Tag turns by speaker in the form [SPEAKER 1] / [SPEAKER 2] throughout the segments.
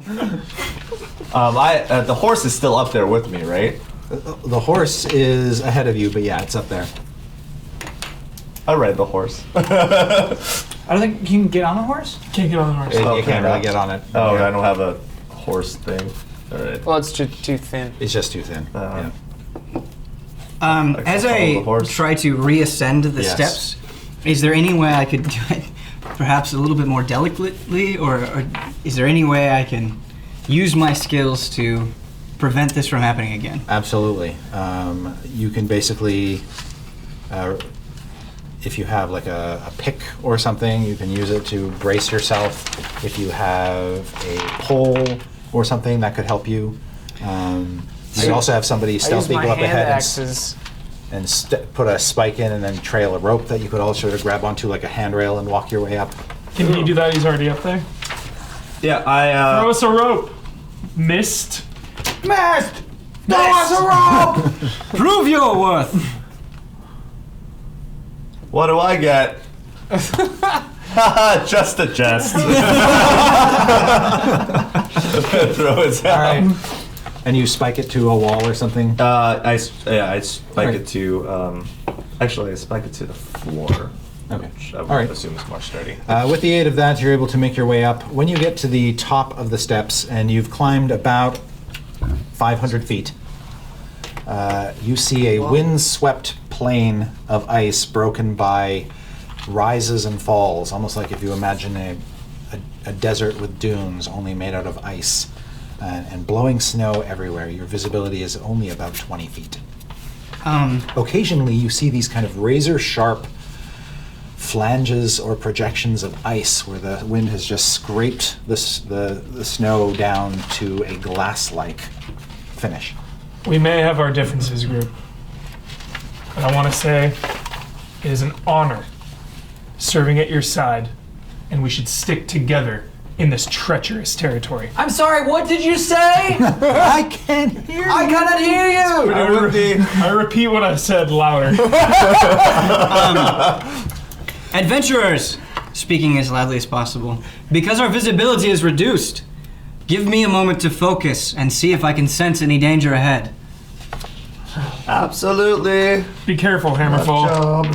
[SPEAKER 1] The horse is still up there with me, right?
[SPEAKER 2] The horse is ahead of you, but yeah, it's up there.
[SPEAKER 1] I ride the horse.
[SPEAKER 3] I don't think you can get on a horse.
[SPEAKER 4] Can't get on the horse.
[SPEAKER 2] You can't really get on it.
[SPEAKER 1] Oh, I don't have a horse thing. All right.
[SPEAKER 5] Well, it's too thin.
[SPEAKER 2] It's just too thin. Yeah.
[SPEAKER 3] As I try to reascend the steps, is there any way I could do it perhaps a little bit more delicately, or is there any way I can use my skills to prevent this from happening again?
[SPEAKER 2] Absolutely. You can basically, if you have like a pick or something, you can use it to brace yourself. If you have a pole or something, that could help you. You could also have somebody stealthy go up ahead and put a spike in and then trail a rope that you could also sort of grab onto like a handrail and walk your way up.
[SPEAKER 4] Can you do that? He's already up there.
[SPEAKER 1] Yeah, I...
[SPEAKER 4] Throw us a rope. Missed.
[SPEAKER 3] Throw us a rope! Prove your worth!
[SPEAKER 1] What do I get? Just a jest. Throw his hat.
[SPEAKER 2] All right. And you spike it to a wall or something?
[SPEAKER 1] I spike it to, actually I spike it to the floor.
[SPEAKER 2] Okay.
[SPEAKER 1] Which I would assume is more sturdy.
[SPEAKER 2] With the aid of that, you're able to make your way up. When you get to the top of the steps, and you've climbed about 500 feet, you see a wind-swept plain of ice broken by rises and falls, almost like if you imagine a desert with dunes only made out of ice. And blowing snow everywhere. Your visibility is only about 20 feet. Occasionally, you see these kind of razor-sharp flanges or projections of ice where the wind has just scraped the snow down to a glass-like finish.
[SPEAKER 4] We may have our differences, group, but I want to say it is an honor serving at your side, and we should stick together in this treacherous territory.
[SPEAKER 3] I'm sorry, what did you say?
[SPEAKER 2] I can't hear you.
[SPEAKER 3] I cannot hear you!
[SPEAKER 4] I repeat what I said louder.
[SPEAKER 3] Adventurers, speaking as loudly as possible, because our visibility is reduced, give me a moment to focus and see if I can sense any danger ahead.
[SPEAKER 1] Absolutely.
[SPEAKER 4] Be careful, Hammerfall.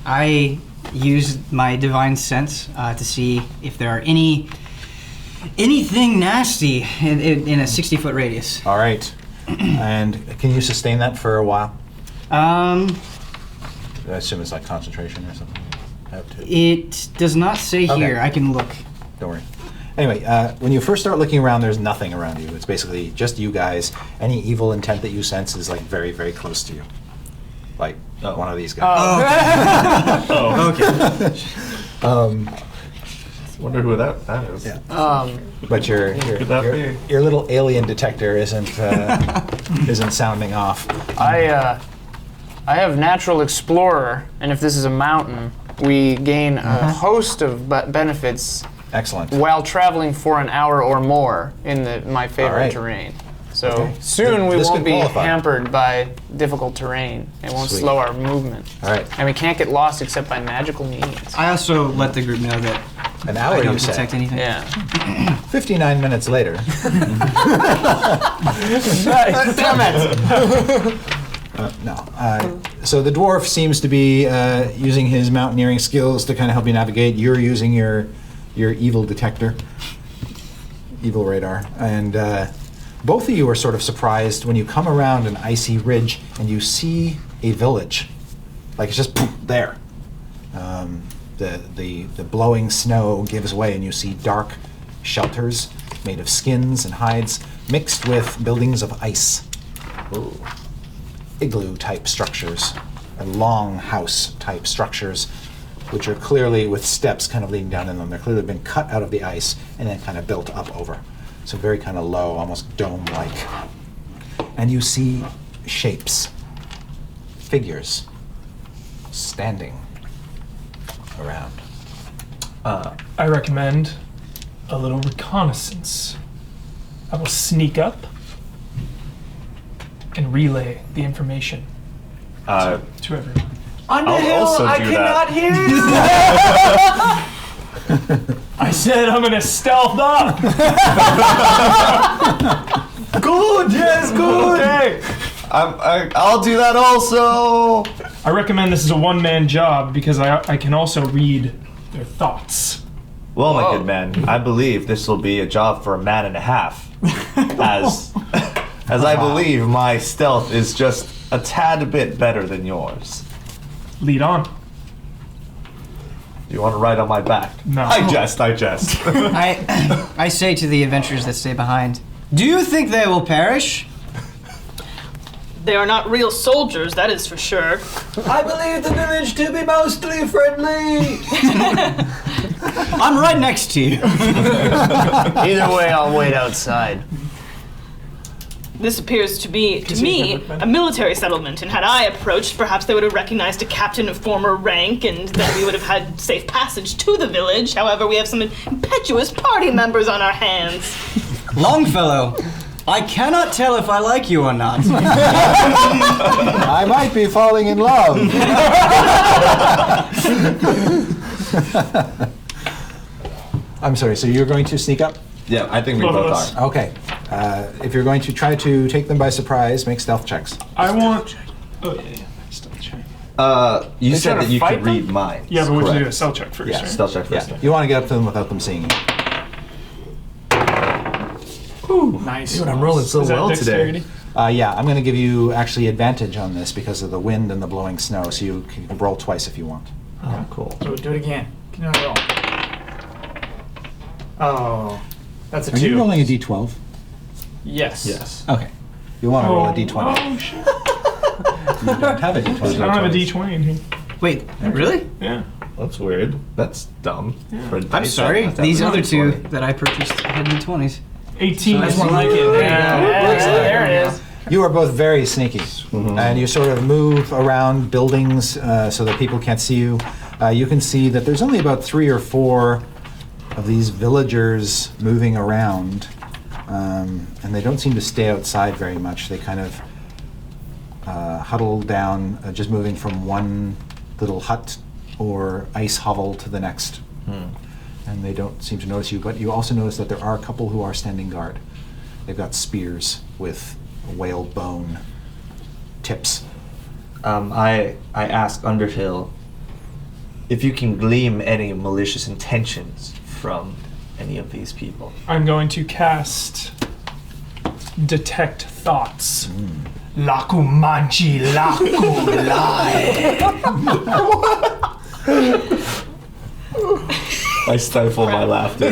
[SPEAKER 3] I use my divine sense to see if there are anything nasty in a 60-foot radius.
[SPEAKER 2] All right. And can you sustain that for a while? I assume it's like concentration or something.
[SPEAKER 3] It does not say here. I can look.
[SPEAKER 2] Don't worry. Anyway, when you first start looking around, there's nothing around you. It's basically just you guys. Any evil intent that you sense is like very, very close to you. Like one of these guys.
[SPEAKER 1] Oh, okay. Wonder who that is.
[SPEAKER 2] Yeah. But your little alien detector isn't sounding off.
[SPEAKER 5] I have Natural Explorer, and if this is a mountain, we gain a host of benefits.
[SPEAKER 2] Excellent.
[SPEAKER 5] While traveling for an hour or more in my favorite terrain. So soon we won't be hampered by difficult terrain. It won't slow our movement.
[SPEAKER 2] All right.
[SPEAKER 5] And we can't get lost except by magical means.
[SPEAKER 3] I also let the group know that
[SPEAKER 2] an hour
[SPEAKER 3] I don't
[SPEAKER 2] you said.
[SPEAKER 3] detect anything.
[SPEAKER 5] Yeah.
[SPEAKER 2] 59 minutes later.
[SPEAKER 5] Damn it!
[SPEAKER 2] No. So the dwarf seems to be using his mountaineering skills to kind of help you navigate. You're using your evil detector, evil radar, and both of you are sort of surprised when you come around an icy ridge and you see a village, like it's just poof, there. The blowing snow gives way, and you see dark shelters made of skins and hides, mixed with buildings of ice. Ooh. Igloo-type structures, and long house-type structures, which are clearly with steps kind of leading down in them. They're clearly been cut out of the ice and then kind of built up over. So very kind of low, almost dome-like. And you see shapes, figures, standing around.
[SPEAKER 4] I recommend a little reconnaissance. I will sneak up and relay the information to everyone.
[SPEAKER 3] On the
[SPEAKER 1] I'll
[SPEAKER 3] hill,
[SPEAKER 1] also
[SPEAKER 3] I
[SPEAKER 1] do
[SPEAKER 3] cannot
[SPEAKER 1] that.
[SPEAKER 3] hear
[SPEAKER 4] I said I'm gonna stealth up.
[SPEAKER 1] Good, yes, good.
[SPEAKER 4] Okay.
[SPEAKER 1] I'll do that also.
[SPEAKER 4] I recommend this is a one-man job because I can also read their thoughts.
[SPEAKER 1] Well, my good man, I believe this will be a job for a man and a half. As I believe my stealth is just a tad bit better than yours.
[SPEAKER 4] Lead on.
[SPEAKER 1] You want to ride on my back?
[SPEAKER 4] No.
[SPEAKER 1] I jest.
[SPEAKER 3] I say to the adventurers that stay behind, do you think they will perish?
[SPEAKER 6] They are not real soldiers, that is for sure.
[SPEAKER 2] I believe the village to be mostly friendly.
[SPEAKER 3] I'm right next to you.
[SPEAKER 5] Either way, I'll wait outside.
[SPEAKER 6] This appears to be, to me, a military settlement, and had I approached, perhaps they would have recognized a captain of former rank, and then we would have had safe passage to the village. However, we have some impetuous party members on our hands.
[SPEAKER 3] Longfellow, I cannot tell if I like you or not.
[SPEAKER 2] I might be falling in love. I'm sorry, so you're going to sneak up?
[SPEAKER 1] Yeah, I think we
[SPEAKER 4] Both of
[SPEAKER 1] both
[SPEAKER 4] us.
[SPEAKER 1] are.
[SPEAKER 2] Okay. If you're going to try to take them by surprise, make stealth checks.
[SPEAKER 4] I want. Oh yeah. Stealth check.
[SPEAKER 1] You
[SPEAKER 4] They
[SPEAKER 1] said
[SPEAKER 4] trying
[SPEAKER 1] that
[SPEAKER 4] to
[SPEAKER 1] you
[SPEAKER 4] fight
[SPEAKER 1] could
[SPEAKER 4] them?
[SPEAKER 1] read minds.
[SPEAKER 4] Yeah, but we have to do a
[SPEAKER 1] correct?
[SPEAKER 4] stealth check first.
[SPEAKER 2] Yeah,
[SPEAKER 4] right?
[SPEAKER 1] Stealth check first.
[SPEAKER 2] Yeah, you want to get up to them without them seeing you.
[SPEAKER 4] Nice.
[SPEAKER 1] Dude, I'm rolling so
[SPEAKER 4] Is that
[SPEAKER 1] well today.
[SPEAKER 4] dexterity?
[SPEAKER 2] Yeah, I'm going to give you actually advantage on this because of the wind and the blowing snow, so you can roll twice if you want.
[SPEAKER 1] Oh, cool.
[SPEAKER 7] So do it again. Can I roll? Oh, that's a
[SPEAKER 2] Are
[SPEAKER 7] 2.
[SPEAKER 2] you rolling a d12?
[SPEAKER 7] Yes.
[SPEAKER 1] Yes.
[SPEAKER 2] Okay. You want to roll a
[SPEAKER 4] Oh,
[SPEAKER 2] d20.
[SPEAKER 4] oh shit!
[SPEAKER 2] You don't have a d20.
[SPEAKER 4] I don't have a d20 in here.
[SPEAKER 3] Wait, really?
[SPEAKER 4] Yeah.
[SPEAKER 1] That's weird. That's dumb. For a
[SPEAKER 3] I'm
[SPEAKER 1] dice
[SPEAKER 3] sorry.
[SPEAKER 1] roll, that's
[SPEAKER 3] These other two
[SPEAKER 1] D20.
[SPEAKER 3] that I purchased had D20s.
[SPEAKER 4] 18.
[SPEAKER 3] That's
[SPEAKER 4] more
[SPEAKER 3] more
[SPEAKER 4] like it.
[SPEAKER 7] Yeah, there it is.
[SPEAKER 2] You are both very sneaky, and you sort of move around buildings so that people can't see you. You can see that there's only about 3 or 4 of these villagers moving around, and they don't seem to stay outside very much. They kind of huddle down, just moving from one little hut or ice hovel to the next. And they don't seem to notice you, but you also notice that there are a couple who are standing guard. They've got spears with whale bone tips.
[SPEAKER 1] I ask Underhill if you can glean any malicious intentions from any of these people.
[SPEAKER 4] I'm going to cast Detect Thoughts. Laku manchi laku lai.
[SPEAKER 1] I stifle my laughter.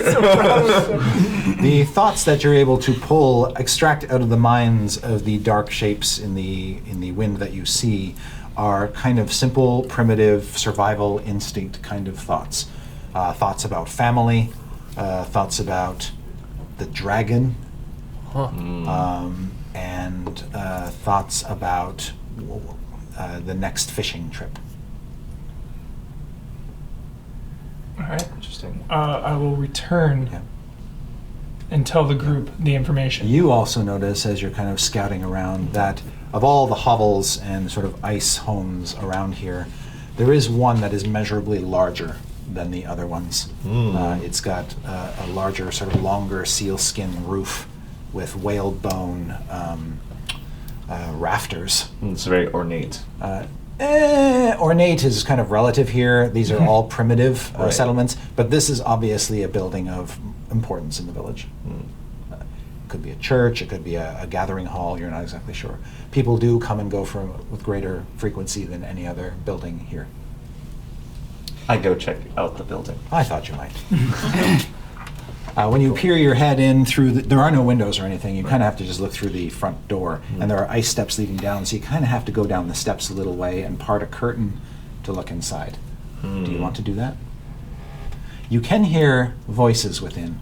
[SPEAKER 2] The thoughts that you're able to pull extract out of the minds of the dark shapes in the wind that you see are kind of simple, primitive, survival instinct kind of thoughts. Thoughts about family, thoughts about the dragon, and thoughts about the next fishing trip.
[SPEAKER 4] All right.
[SPEAKER 1] Interesting.
[SPEAKER 4] I will return
[SPEAKER 2] Yeah.
[SPEAKER 4] and tell the group the information.
[SPEAKER 2] You also notice as you're kind of scouting around that of all the hovels and sort of ice homes around here, there is one that is measurably larger than the other ones. It's got a larger, sort of longer sealskin roof with whale bone rafters.
[SPEAKER 1] It's very ornate.
[SPEAKER 2] Ornate is kind of relative here. These are all primitive
[SPEAKER 1] Right.
[SPEAKER 2] settlements, but this is obviously a building of importance in the village. It could be a church, it could be a gathering hall, you're not exactly sure. People do come and go with greater frequency than any other building here.
[SPEAKER 1] I go check out the building.
[SPEAKER 2] I thought you might. When you peer your head in through, there are no windows or anything. You kind of have to just look through the front door, and there are ice steps leading down, so you kind of have to go down the steps a little way and part a curtain to look inside. Do you want to do that? You can hear voices within.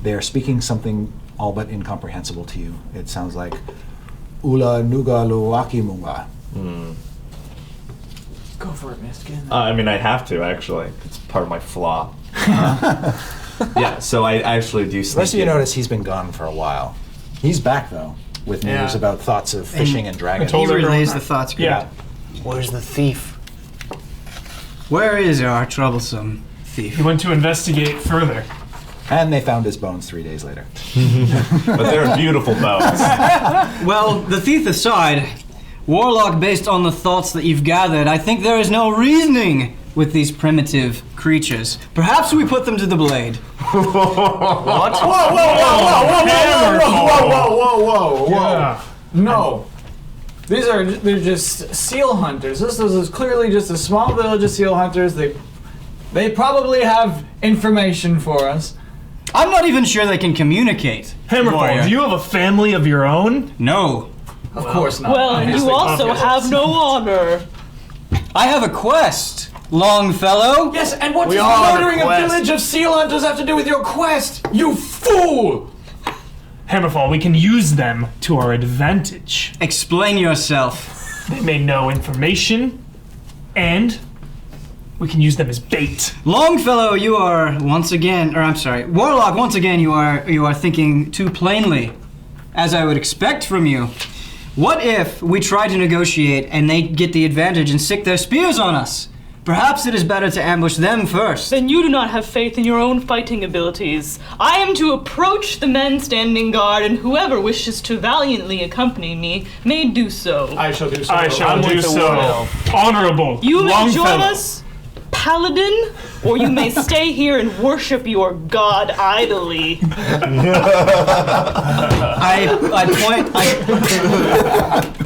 [SPEAKER 2] They are speaking something all but incomprehensible to you. It sounds like Ula Nuga Luaki Munga.
[SPEAKER 7] Go for it, Miskin.
[SPEAKER 1] I mean, I have to, actually. It's part of my flaw. Yeah, so I actually do
[SPEAKER 2] The
[SPEAKER 1] sneak
[SPEAKER 2] rest of you
[SPEAKER 1] in.
[SPEAKER 2] notice he's been gone for a while. He's back, though, with news
[SPEAKER 5] Yeah.
[SPEAKER 2] about thoughts of fishing and dragons.
[SPEAKER 4] told
[SPEAKER 3] He
[SPEAKER 4] everyone
[SPEAKER 3] relays
[SPEAKER 4] that.
[SPEAKER 3] the thoughts. Group.
[SPEAKER 4] Yeah.
[SPEAKER 5] Where's the thief?
[SPEAKER 3] Where is our troublesome thief.
[SPEAKER 4] He went to investigate further.
[SPEAKER 2] And they found his bones 3 days later.
[SPEAKER 1] But they're beautiful bones.
[SPEAKER 3] Well, the thief aside, Warlock, based on the thoughts that you've gathered, I think there is no reasoning with these primitive creatures. Perhaps we put them to the blade.
[SPEAKER 7] Whoa!
[SPEAKER 4] Yeah.
[SPEAKER 7] No. They're just seal hunters. This is clearly just a small village of seal hunters. They probably have information for us.
[SPEAKER 3] I'm not even sure they can communicate.
[SPEAKER 4] Hammerfall,
[SPEAKER 3] Warrior.
[SPEAKER 4] do you have a family of your own?
[SPEAKER 3] No.
[SPEAKER 7] Of course not.
[SPEAKER 6] Well, and you also have no honor.
[SPEAKER 3] I have a quest, Longfellow.
[SPEAKER 7] Yes, and what
[SPEAKER 5] We
[SPEAKER 7] does
[SPEAKER 5] all have a
[SPEAKER 7] murdering a
[SPEAKER 5] quest.
[SPEAKER 7] village of seal hunters have to do with your quest? You fool!
[SPEAKER 4] Hammerfall, we can use them to our advantage.
[SPEAKER 3] Explain yourself.
[SPEAKER 4] They may know information, and we can use them as bait.
[SPEAKER 3] Longfellow, you are once again, Warlock, once again you are thinking too plainly, as I would expect from you. What if we try to negotiate and they get the advantage and sick their spears on us? Perhaps it is better to ambush them first.
[SPEAKER 6] Then you do not have faith in your own fighting abilities. I am to approach the men standing guard, and whoever wishes to valiantly accompany me may do so.
[SPEAKER 7] I shall do so.
[SPEAKER 4] I shall
[SPEAKER 5] I'm
[SPEAKER 4] do
[SPEAKER 5] with the
[SPEAKER 4] so.
[SPEAKER 5] Wood
[SPEAKER 4] Honorable.
[SPEAKER 6] You may join
[SPEAKER 4] Longfellow.
[SPEAKER 6] us, Paladin, or you may stay here and worship your god idly.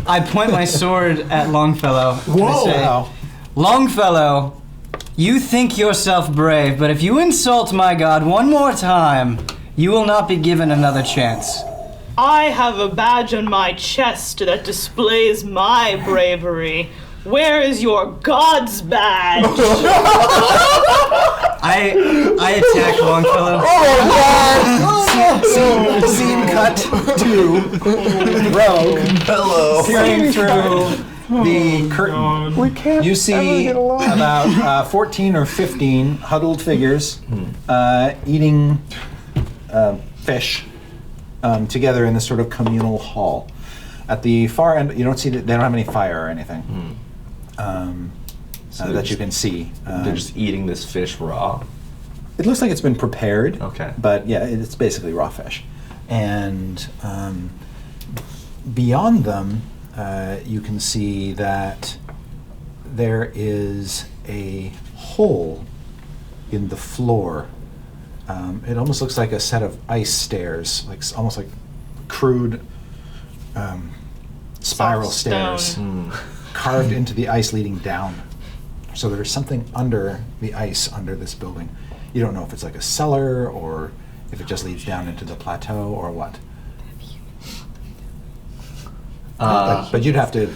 [SPEAKER 3] I point my sword at Longfellow.
[SPEAKER 2] Whoa!
[SPEAKER 3] I say, Longfellow, you think yourself brave, but if you insult my god one more time, you will not be given another chance.
[SPEAKER 6] I have a badge on my chest that displays my bravery. Where is your god's badge?
[SPEAKER 3] I attack Longfellow.
[SPEAKER 2] Scene cut to Rogue
[SPEAKER 1] Hello.
[SPEAKER 2] peering through the curtain. You see about 14 or 15 huddled figures eating fish together in this sort of communal hall. At the far end, you don't see that they don't have any fire or anything that you can see.
[SPEAKER 1] They're just eating this fish raw.
[SPEAKER 2] It looks like it's been prepared.
[SPEAKER 1] Okay.
[SPEAKER 2] But yeah, it's basically raw fish. And beyond them, you can see that there is a hole in the floor. It almost looks like a set of ice stairs, almost like crude spiral
[SPEAKER 6] Soft
[SPEAKER 2] stairs
[SPEAKER 6] stone.
[SPEAKER 2] carved into the ice leading down. So there's something under the ice under this building. You don't know if it's like a cellar or if it just leads down into the plateau or what. But you'd have to,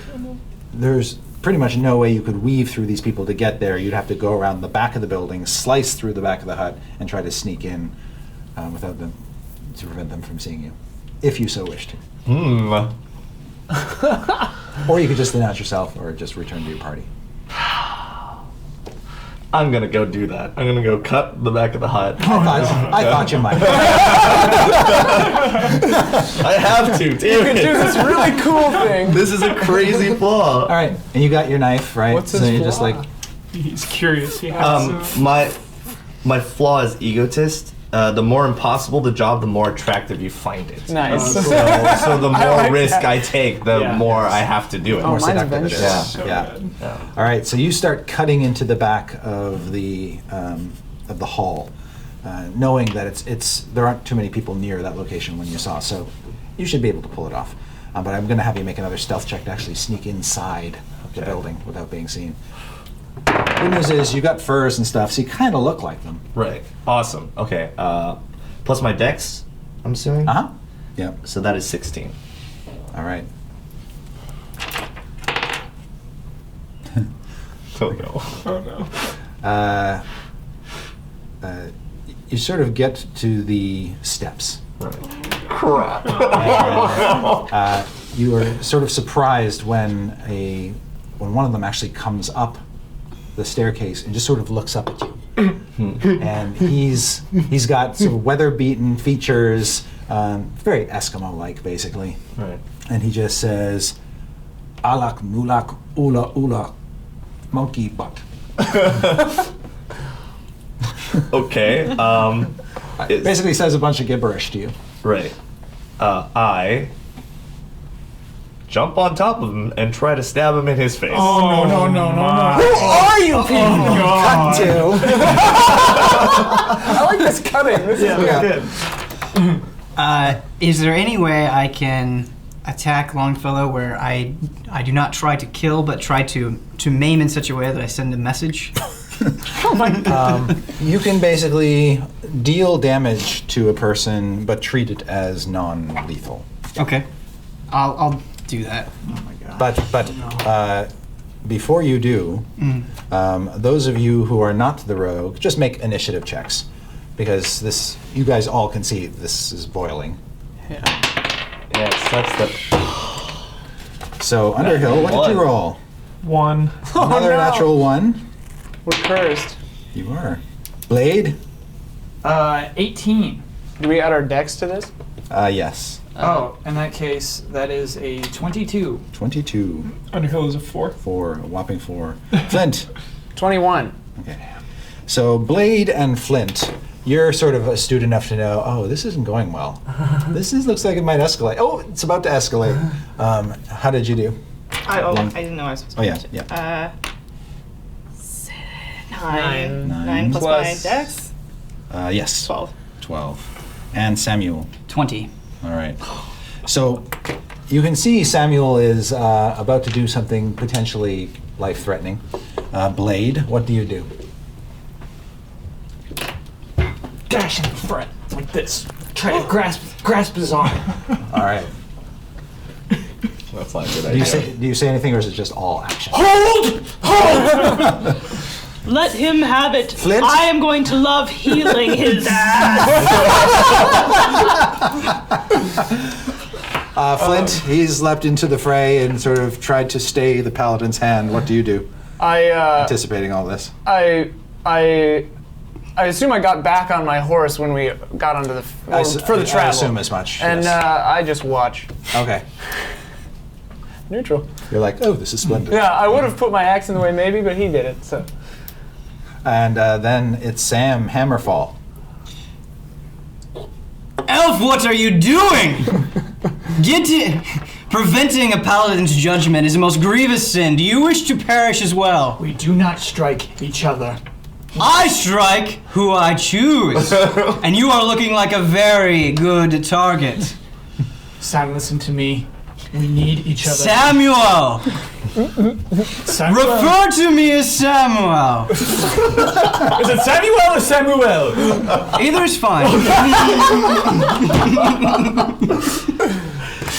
[SPEAKER 2] there's pretty much no way you could weave through these people to get there. You'd have to go around the back of the building, slice through the back of the hut, and try to sneak in without them, to prevent them from seeing you, if you so wish to. Or you could just announce yourself or just return to your party.
[SPEAKER 1] I'm gonna go do that. I'm gonna go cut the back of the hut.
[SPEAKER 2] I thought you might.
[SPEAKER 1] I have to, damn
[SPEAKER 5] Do
[SPEAKER 1] it.
[SPEAKER 5] this really cool thing.
[SPEAKER 1] This is a crazy flaw.
[SPEAKER 2] All right, and you got your knife, right?
[SPEAKER 5] What's
[SPEAKER 2] so
[SPEAKER 5] his
[SPEAKER 2] you're just
[SPEAKER 5] flaw?
[SPEAKER 2] like,
[SPEAKER 4] He's curious. He has
[SPEAKER 1] My flaw is egotist. The more impossible the job, the more attractive you find it.
[SPEAKER 5] Nice.
[SPEAKER 1] So the more
[SPEAKER 5] like
[SPEAKER 1] risk
[SPEAKER 5] that.
[SPEAKER 1] I take, the
[SPEAKER 4] Yeah.
[SPEAKER 1] more I have to do it.
[SPEAKER 5] Oh,
[SPEAKER 2] more
[SPEAKER 5] mine's
[SPEAKER 2] seductive it is.
[SPEAKER 5] adventurous.
[SPEAKER 4] So
[SPEAKER 2] Yeah.
[SPEAKER 4] good.
[SPEAKER 2] All right, so you start cutting into the back of the hall, knowing that it's there aren't too many people near that location when you saw, so you should be able to pull it off. But I'm going to have you make another stealth check to actually sneak inside the building without being seen. Good news is you got furs and stuff, so you kind of look like them.
[SPEAKER 1] Right. Awesome. Okay. Plus my dex, I'm assuming?
[SPEAKER 2] Uh-huh. Yep.
[SPEAKER 1] So that is 16.
[SPEAKER 2] All right.
[SPEAKER 1] Oh no.
[SPEAKER 4] Oh no.
[SPEAKER 2] You sort of get to the steps.
[SPEAKER 1] Crap.
[SPEAKER 2] And, you are sort of surprised when one of them actually comes up the staircase and just sort of looks up at you. And he's got sort of weather-beaten features, very Eskimo-like, basically.
[SPEAKER 1] Right.
[SPEAKER 2] And he just says, "Alak mulak ula ula, monkey butt."
[SPEAKER 1] Okay.
[SPEAKER 2] Basically says a bunch of gibberish to you.
[SPEAKER 1] Right. I jump on top of him and try to stab him in his face.
[SPEAKER 4] Oh, no.
[SPEAKER 7] Who are you people?
[SPEAKER 2] Cut to.
[SPEAKER 7] I like this cutting. This is good.
[SPEAKER 3] Is there any way I can attack Longfellow where I do not try to kill, but try to maim in such a way that I send a message?
[SPEAKER 2] You can basically deal damage to a person, but treat it as non-lethal.
[SPEAKER 3] Okay, I'll do that.
[SPEAKER 7] Oh my god.
[SPEAKER 2] But before you do, those of you who are not the rogue, just make initiative checks, because this you guys all can see this is boiling.
[SPEAKER 1] Yes, that's the.
[SPEAKER 2] So Underhill, what did you roll?
[SPEAKER 4] 1.
[SPEAKER 2] Another natural 1.
[SPEAKER 5] We're cursed.
[SPEAKER 2] You are. Blade?
[SPEAKER 7] 18.
[SPEAKER 5] Do we add our dex to this?
[SPEAKER 2] Yes.
[SPEAKER 7] Oh, in that case, that is a 22.
[SPEAKER 2] 22
[SPEAKER 4] Underhill is a 4.
[SPEAKER 2] for a whopping 4. Flint.
[SPEAKER 5] 21.
[SPEAKER 2] Okay. So Blade and Flint, you're sort of astute enough to know, oh, this isn't going well. Looks like it might escalate. Oh, it's about to escalate. How did you do?
[SPEAKER 6] I didn't know I was supposed to
[SPEAKER 2] Oh, yeah.
[SPEAKER 6] 9.
[SPEAKER 2] 9
[SPEAKER 6] plus my dex?
[SPEAKER 2] Yes.
[SPEAKER 6] 12.
[SPEAKER 2] 12. And Samuel.
[SPEAKER 3] 20.
[SPEAKER 2] All right. So you can see Samuel is about to do something potentially life-threatening. Blade, what do you do?
[SPEAKER 7] Dash in front, like this. Try to grasp his arm.
[SPEAKER 2] All right.
[SPEAKER 1] That's not a good
[SPEAKER 2] Do
[SPEAKER 1] idea.
[SPEAKER 2] you say anything, or is it just all action?
[SPEAKER 7] Hold!
[SPEAKER 6] Let him have it.
[SPEAKER 2] Flint?
[SPEAKER 6] I am going to love healing his ass.
[SPEAKER 2] Flint, he's leapt into the fray and sort of tried to stay the paladin's hand. What do you do? Anticipating all this.
[SPEAKER 5] I assume I got back on my horse when we got onto the for the travel.
[SPEAKER 2] I assume as much.
[SPEAKER 5] And
[SPEAKER 2] yes.
[SPEAKER 5] I just watch.
[SPEAKER 2] Okay.
[SPEAKER 5] Neutral.
[SPEAKER 2] You're like, oh, this is splendid.
[SPEAKER 5] Yeah, I would have put my axe in the way maybe, but he did it, so.
[SPEAKER 2] And then it's Sam Hammerfall.
[SPEAKER 3] Elf, what are you doing? Preventing a paladin's judgment is a most grievous sin. Do you wish to perish as well?
[SPEAKER 7] We do not strike each other.
[SPEAKER 3] I strike who I choose, and you are looking like a very good target.
[SPEAKER 7] Sam, listen to me. We need each other.
[SPEAKER 3] Samuel!
[SPEAKER 7] Samuel.
[SPEAKER 3] Refer to me as Samuel.
[SPEAKER 7] Is it Samuel or Samuel?
[SPEAKER 3] Either is fine.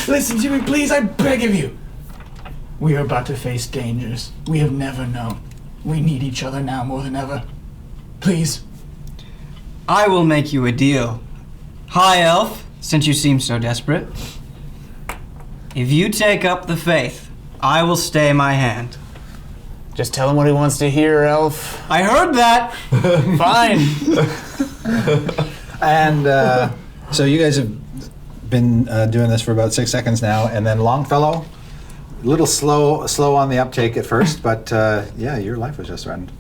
[SPEAKER 7] Listen to me, please. I beg of you. We are about to face dangers we have never known. We need each other now more than ever. Please.
[SPEAKER 3] I will make you a deal. High Elf, since you seem so desperate. If you take up the faith, I will stay my hand.
[SPEAKER 5] Just tell him what he wants to hear, Elf.
[SPEAKER 3] I heard that.
[SPEAKER 5] Fine.
[SPEAKER 2] And so you guys have been doing this for about 6 seconds now, and then Longfellow, a little slow on the uptake at first, but yeah, your life was just threatened.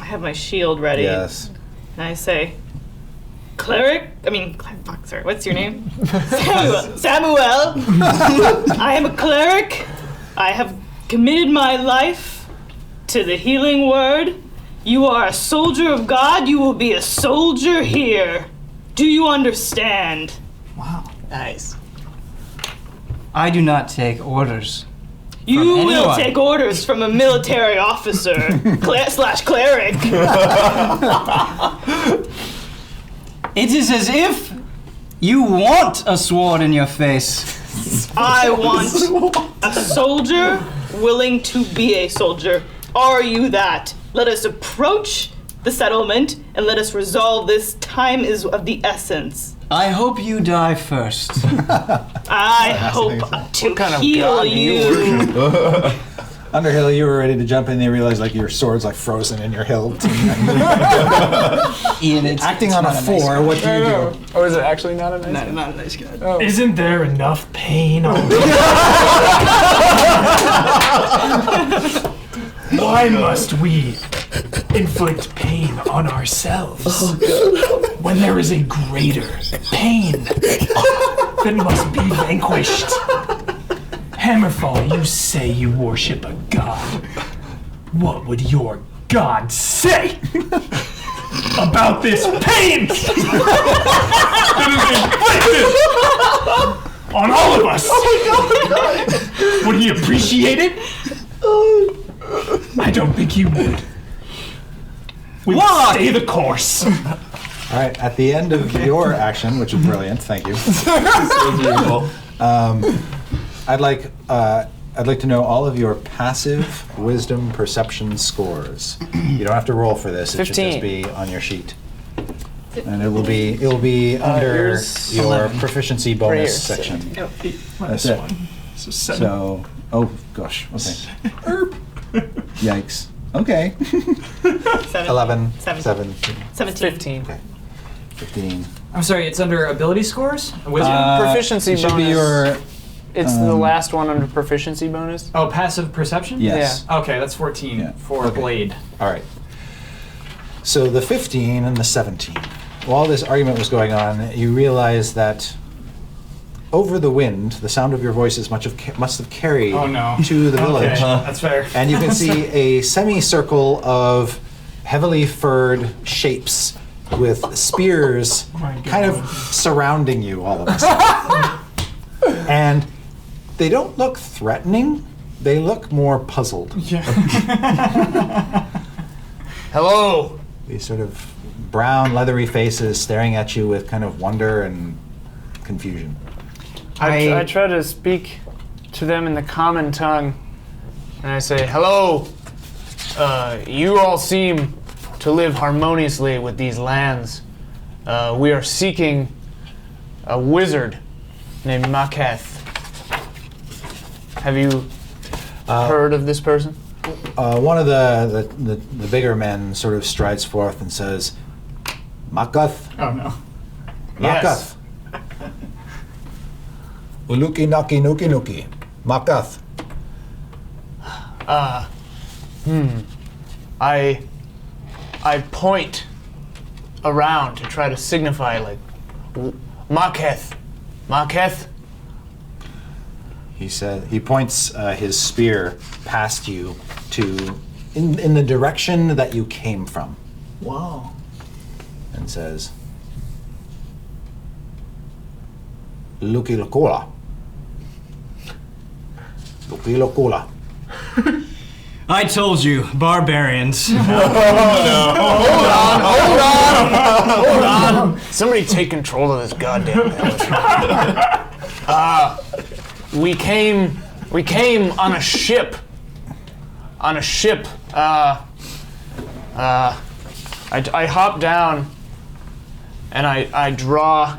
[SPEAKER 6] I have my shield ready.
[SPEAKER 2] Yes.
[SPEAKER 6] And I say, sorry, what's your name? Samuel. I am a cleric. I have committed my life to the healing word. You are a soldier of God. You will be a soldier here. Do you understand?
[SPEAKER 7] Wow.
[SPEAKER 5] Nice.
[SPEAKER 3] I do not take orders.
[SPEAKER 6] You
[SPEAKER 3] From
[SPEAKER 6] will
[SPEAKER 3] anyone.
[SPEAKER 6] take orders from a military officer slash cleric.
[SPEAKER 3] It is as if you want a sword in your face.
[SPEAKER 6] I want a soldier willing to be a soldier. Are you that? Let us approach the settlement and let us resolve this. Time is of the essence.
[SPEAKER 3] I hope you die first.
[SPEAKER 6] I hope to
[SPEAKER 5] kind of
[SPEAKER 6] heal
[SPEAKER 5] god do you
[SPEAKER 6] you.
[SPEAKER 2] Underhill, you were ready to jump in, and you realized like your sword's like frozen in your hilt.
[SPEAKER 3] Ian, it's
[SPEAKER 2] Acting
[SPEAKER 3] it's
[SPEAKER 2] on a
[SPEAKER 3] not nice
[SPEAKER 2] 4,
[SPEAKER 3] guy.
[SPEAKER 2] what do you do?
[SPEAKER 5] Oh, is it actually not a nice
[SPEAKER 3] No,
[SPEAKER 5] guy?
[SPEAKER 3] not a nice guy.
[SPEAKER 5] Oh.
[SPEAKER 4] Isn't there enough pain already? Why must we inflict pain on ourselves when there is a greater pain that must be vanquished. Hammerfall, you say you worship a god. What would your god say about this pain that is inflicted on all of us? Would he appreciate it? I don't think he would. We will stay the course.
[SPEAKER 2] All right, at the end of your action, which is brilliant, thank you. I'd like to know all of your passive wisdom perception scores. You don't have to roll for this; it should
[SPEAKER 5] 15.
[SPEAKER 2] just be on your sheet, and it will be under
[SPEAKER 5] here's
[SPEAKER 2] your
[SPEAKER 3] 11.
[SPEAKER 2] proficiency bonus
[SPEAKER 5] Prayer
[SPEAKER 2] section.
[SPEAKER 4] That's
[SPEAKER 2] it.
[SPEAKER 4] one. So 7.
[SPEAKER 2] So, oh gosh, okay. Yikes. Okay. 11,
[SPEAKER 6] 17.
[SPEAKER 2] 17,
[SPEAKER 5] 15.
[SPEAKER 2] okay, 15.
[SPEAKER 7] I'm sorry, it's under ability scores? Wisdom?
[SPEAKER 5] Proficiency
[SPEAKER 2] it should
[SPEAKER 5] bonus.
[SPEAKER 2] be your
[SPEAKER 5] It's the last one under proficiency bonus.
[SPEAKER 7] Oh, passive perception?
[SPEAKER 2] yes.
[SPEAKER 7] Okay, that's 14
[SPEAKER 2] Yeah.
[SPEAKER 7] for
[SPEAKER 2] Okay.
[SPEAKER 7] Blade.
[SPEAKER 2] All right. So the 15 and the 17. While this argument was going on, you realize that over the wind, the sound of your voices must have carried
[SPEAKER 7] Oh, no.
[SPEAKER 2] to the village.
[SPEAKER 7] Okay, that's fair.
[SPEAKER 2] And you can see a semicircle of heavily furred shapes with spears
[SPEAKER 4] my God.
[SPEAKER 2] kind of surrounding you all of a sudden. And they don't look threatening. They look more puzzled.
[SPEAKER 5] Hello.
[SPEAKER 2] These sort of brown, leathery faces staring at you with kind of wonder and confusion.
[SPEAKER 5] I try to speak to them in the common tongue, and I say, "Hello. You all seem to live harmoniously with these lands. We are seeking a wizard named Maketh. Have you heard of this person?"
[SPEAKER 2] One of the bigger men sort of strides forth and says, Makath,
[SPEAKER 7] Oh, no.
[SPEAKER 2] Makath. Uluki naki nuki nuki. Makath.
[SPEAKER 5] I point around to try to signify, like, Maketh. Maketh?
[SPEAKER 2] He points his spear past you to in the direction that you came from.
[SPEAKER 7] Wow.
[SPEAKER 2] And says, Luki Lokula. Luki Lokula.
[SPEAKER 3] I told you, barbarians.
[SPEAKER 5] Hold on! Somebody take control of this goddamn village. We came on a ship. I hop down and I draw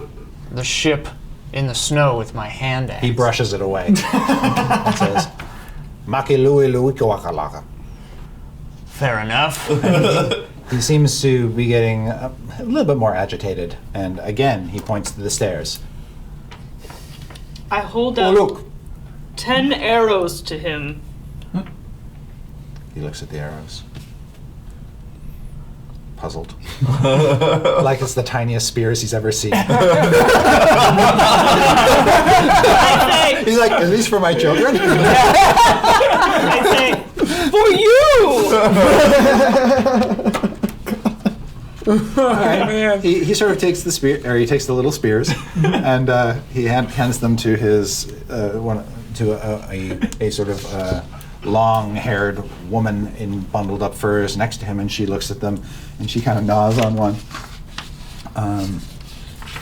[SPEAKER 5] the ship in the snow with my hand axe.
[SPEAKER 2] He brushes it away and says, Maki lui lui kawakalaka.
[SPEAKER 5] Fair enough.
[SPEAKER 2] He seems to be getting a little bit more agitated, and again, he points to the stairs.
[SPEAKER 6] I hold
[SPEAKER 2] Oh,
[SPEAKER 6] out
[SPEAKER 2] look!
[SPEAKER 6] 10 arrows to him.
[SPEAKER 2] He looks at the arrows. Puzzled. Like it's the tiniest spears he's ever seen.
[SPEAKER 6] I say,
[SPEAKER 2] He's like, are these for my children?
[SPEAKER 6] I say, for you!
[SPEAKER 2] He sort of takes the spear, or he takes the little spears, and he hands them to his a sort of long-haired woman in bundled up furs next to him, and she looks at them, and she kind of nods on one.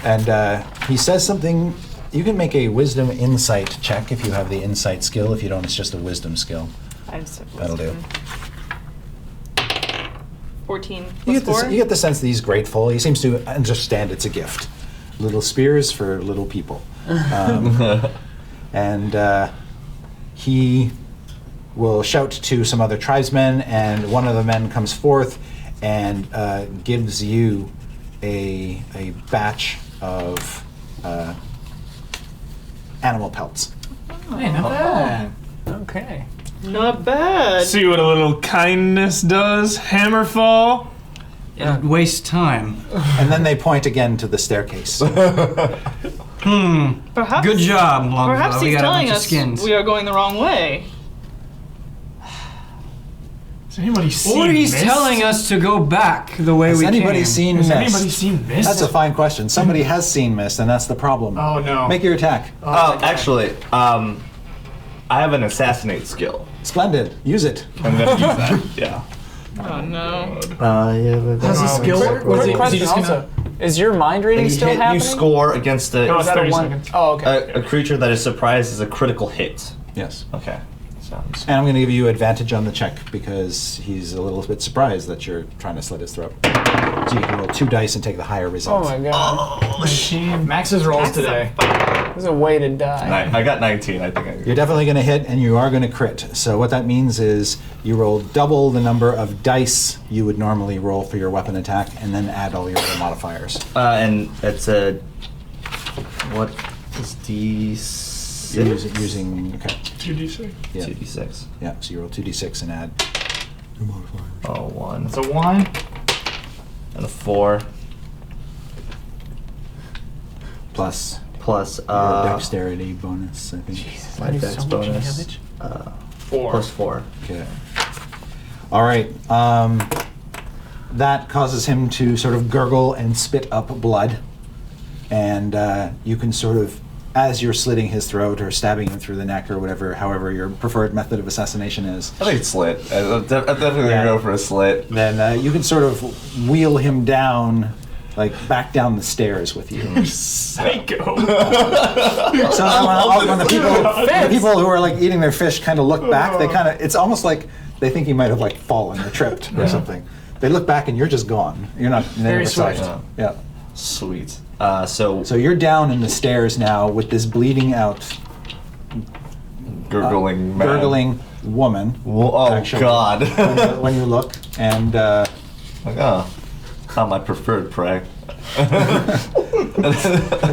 [SPEAKER 2] And he says something. You can make a wisdom insight check if you have the insight skill. If you don't, it's just a wisdom skill. That'll do.
[SPEAKER 6] 14
[SPEAKER 2] You
[SPEAKER 6] plus 4?
[SPEAKER 2] get the sense that he's grateful. He seems to understand it's a gift. Little spears for little people. And he will shout to some other tribesmen, and one of the men comes forth and gives you a batch of animal pelts.
[SPEAKER 7] Hey, not bad.
[SPEAKER 5] Okay.
[SPEAKER 6] Not bad.
[SPEAKER 4] See what a little kindness does, Hammerfall?
[SPEAKER 3] It wastes time.
[SPEAKER 2] And then they point again to the staircase.
[SPEAKER 6] Perhaps.
[SPEAKER 3] Good job, Longfellow.
[SPEAKER 6] Perhaps
[SPEAKER 3] We
[SPEAKER 6] he's
[SPEAKER 3] got a
[SPEAKER 6] telling
[SPEAKER 3] bunch of
[SPEAKER 6] us
[SPEAKER 3] skins.
[SPEAKER 6] we are going the wrong way.
[SPEAKER 4] Has anybody seen
[SPEAKER 3] Or he's
[SPEAKER 4] Mist?
[SPEAKER 3] telling us to go back the way
[SPEAKER 2] Has
[SPEAKER 3] we
[SPEAKER 2] anybody
[SPEAKER 3] came.
[SPEAKER 2] seen
[SPEAKER 4] Has
[SPEAKER 2] Mist?
[SPEAKER 4] anybody seen Mist?
[SPEAKER 2] That's a fine question. Somebody has seen Mist, and that's the problem.
[SPEAKER 7] Oh no.
[SPEAKER 2] Make your attack.
[SPEAKER 1] Oh, actually, I have an assassinate skill.
[SPEAKER 2] Splendid. Use it.
[SPEAKER 1] I'm gonna use that. Yeah.
[SPEAKER 6] Oh no.
[SPEAKER 7] How's the skill work?
[SPEAKER 5] Quick
[SPEAKER 7] Is he
[SPEAKER 5] question
[SPEAKER 7] just gonna?
[SPEAKER 5] also. Is your mind reading
[SPEAKER 1] You
[SPEAKER 5] still
[SPEAKER 1] hit,
[SPEAKER 5] happening?
[SPEAKER 1] you score against
[SPEAKER 4] No,
[SPEAKER 1] a,
[SPEAKER 4] it's
[SPEAKER 5] that a
[SPEAKER 4] 30
[SPEAKER 5] one?
[SPEAKER 4] seconds.
[SPEAKER 5] Oh, okay.
[SPEAKER 1] a creature that is surprised is a critical hit.
[SPEAKER 2] Yes.
[SPEAKER 1] Okay. Sounds.
[SPEAKER 2] And I'm going to give you advantage on the check because he's a little bit surprised that you're trying to slit his throat. So you can roll 2 dice and take the higher
[SPEAKER 5] Oh
[SPEAKER 2] result.
[SPEAKER 5] my god.
[SPEAKER 7] Max's rolls today.
[SPEAKER 5] This is a way to die.
[SPEAKER 1] I got 19. I think
[SPEAKER 2] You're definitely going to hit, and you are going to crit. So what that means is you roll double the number of dice you would normally roll for your weapon attack, and then add all your other modifiers.
[SPEAKER 1] and it's a. What is D6?
[SPEAKER 2] You're using okay.
[SPEAKER 4] 2d6.
[SPEAKER 2] Yeah.
[SPEAKER 1] 2d6.
[SPEAKER 2] Yeah. So you roll 2d6 and add 2 modifiers.
[SPEAKER 1] Oh, 1
[SPEAKER 7] It's a 1.
[SPEAKER 1] and a 4
[SPEAKER 2] Plus
[SPEAKER 1] plus
[SPEAKER 2] your dexterity bonus, I think.
[SPEAKER 1] my
[SPEAKER 5] do
[SPEAKER 1] dex
[SPEAKER 5] so much
[SPEAKER 1] bonus.
[SPEAKER 5] damage.
[SPEAKER 7] 4.
[SPEAKER 1] Plus 4.
[SPEAKER 2] Okay. All right. That causes him to sort of gurgle and spit up blood, and you can sort of, as you're slitting his throat or stabbing him through the neck or whatever, however your preferred method of assassination is,
[SPEAKER 1] I think slit. I'm definitely
[SPEAKER 2] Yeah.
[SPEAKER 1] gonna go for a slit.
[SPEAKER 2] then you can sort of wheel him down, like back down the stairs with you.
[SPEAKER 4] Psycho.
[SPEAKER 2] So when the people who are like eating their fish kind of look back, they kind of, it's almost like they think he might have like fallen or tripped or something. They look back and you're just gone. You're not
[SPEAKER 5] Very
[SPEAKER 2] sight.
[SPEAKER 5] swift.
[SPEAKER 2] Yeah.
[SPEAKER 1] Sweet. So
[SPEAKER 2] So you're down in the stairs now with this bleeding out,
[SPEAKER 1] gurgling, man.
[SPEAKER 2] gurgling woman.
[SPEAKER 1] Oh
[SPEAKER 2] actually,
[SPEAKER 1] God.
[SPEAKER 2] when you look, and
[SPEAKER 1] Like, oh, not my preferred prey.
[SPEAKER 2] and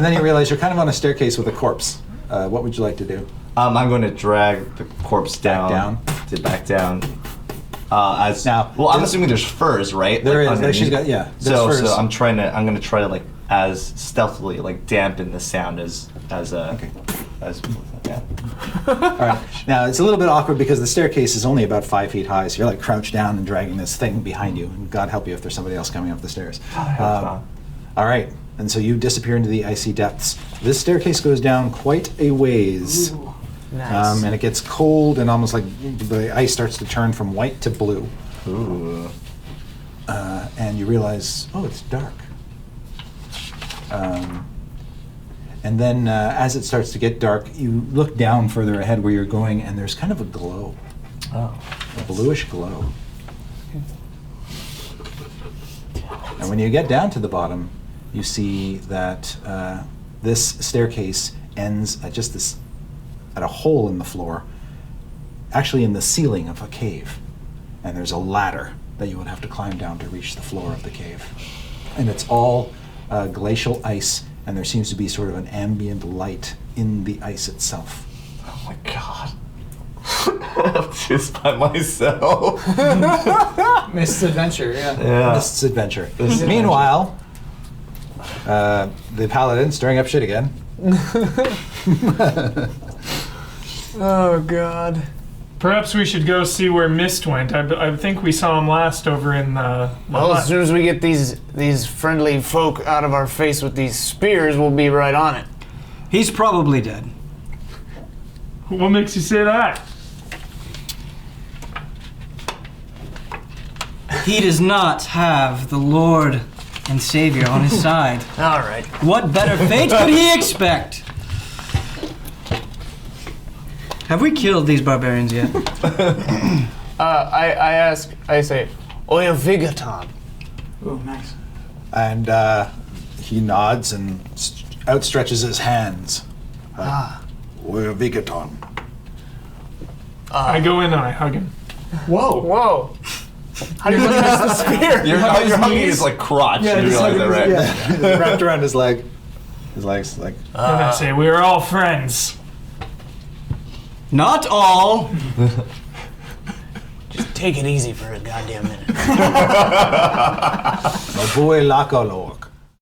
[SPEAKER 2] then you realize you're kind of on a staircase with a corpse. What would you like to do?
[SPEAKER 1] I'm going to drag the corpse down. Back down. As
[SPEAKER 2] Now,
[SPEAKER 1] well, I'm
[SPEAKER 2] this-
[SPEAKER 1] assuming there's furs, right?
[SPEAKER 2] There
[SPEAKER 1] Like,
[SPEAKER 2] is. There, she's
[SPEAKER 1] underneath?
[SPEAKER 2] got, yeah.
[SPEAKER 1] So,
[SPEAKER 2] there's furs.
[SPEAKER 1] I'm gonna try to like as stealthily like dampen the sound as
[SPEAKER 2] Okay.
[SPEAKER 1] yeah.
[SPEAKER 2] All right. Now it's a little bit awkward because the staircase is only about 5 feet high, so you're like crouched down and dragging this thing behind you. And God help you if there's somebody else coming up the stairs. All right. And so you disappear into the icy depths. This staircase goes down quite a ways.
[SPEAKER 5] Nice.
[SPEAKER 2] And it gets cold and almost like the ice starts to turn from white to blue.
[SPEAKER 1] Ooh.
[SPEAKER 2] And you realize, oh, it's dark. And then as it starts to get dark, you look down further ahead where you're going, and there's kind of a glow,
[SPEAKER 1] Oh.
[SPEAKER 2] a bluish glow. And when you get down to the bottom, you see that this staircase ends at just this, at a hole in the floor, actually in the ceiling of a cave. And there's a ladder that you would have to climb down to reach the floor of the cave. And it's all glacial ice, and there seems to be sort of an ambient light in the ice itself.
[SPEAKER 1] Oh my God. I'm just by myself.
[SPEAKER 7] Mist's adventure, yeah.
[SPEAKER 1] Yeah.
[SPEAKER 2] Mist's adventure. Meanwhile, the paladin stirring up shit again.
[SPEAKER 5] Oh god.
[SPEAKER 4] Perhaps we should go see where Mist went. I think we saw him last over in the.
[SPEAKER 5] Well, as soon as we get these friendly folk out of our face with these spears, we'll be right on it.
[SPEAKER 3] He's probably dead.
[SPEAKER 4] What makes you say that?
[SPEAKER 3] He does not have the Lord and Savior on his side.
[SPEAKER 5] All right.
[SPEAKER 3] What better fate could he expect? Have we killed these barbarians yet?
[SPEAKER 5] I say, Oya Vigaton.
[SPEAKER 7] Ooh, nice.
[SPEAKER 2] And he nods and outstretches his hands. We're Vigaton.
[SPEAKER 4] I go in and I hug him.
[SPEAKER 7] Whoa.
[SPEAKER 5] Whoa. How do you miss the spear?
[SPEAKER 1] Your hugging is like crotch.
[SPEAKER 7] Yeah,
[SPEAKER 1] you
[SPEAKER 7] just
[SPEAKER 1] realize that, right?
[SPEAKER 2] Yeah, wrapped around his leg. His leg's like,
[SPEAKER 4] And I say, we are all friends.
[SPEAKER 3] Not all.
[SPEAKER 5] Take it easy for a goddamn minute.
[SPEAKER 2] Mabue Lakolor.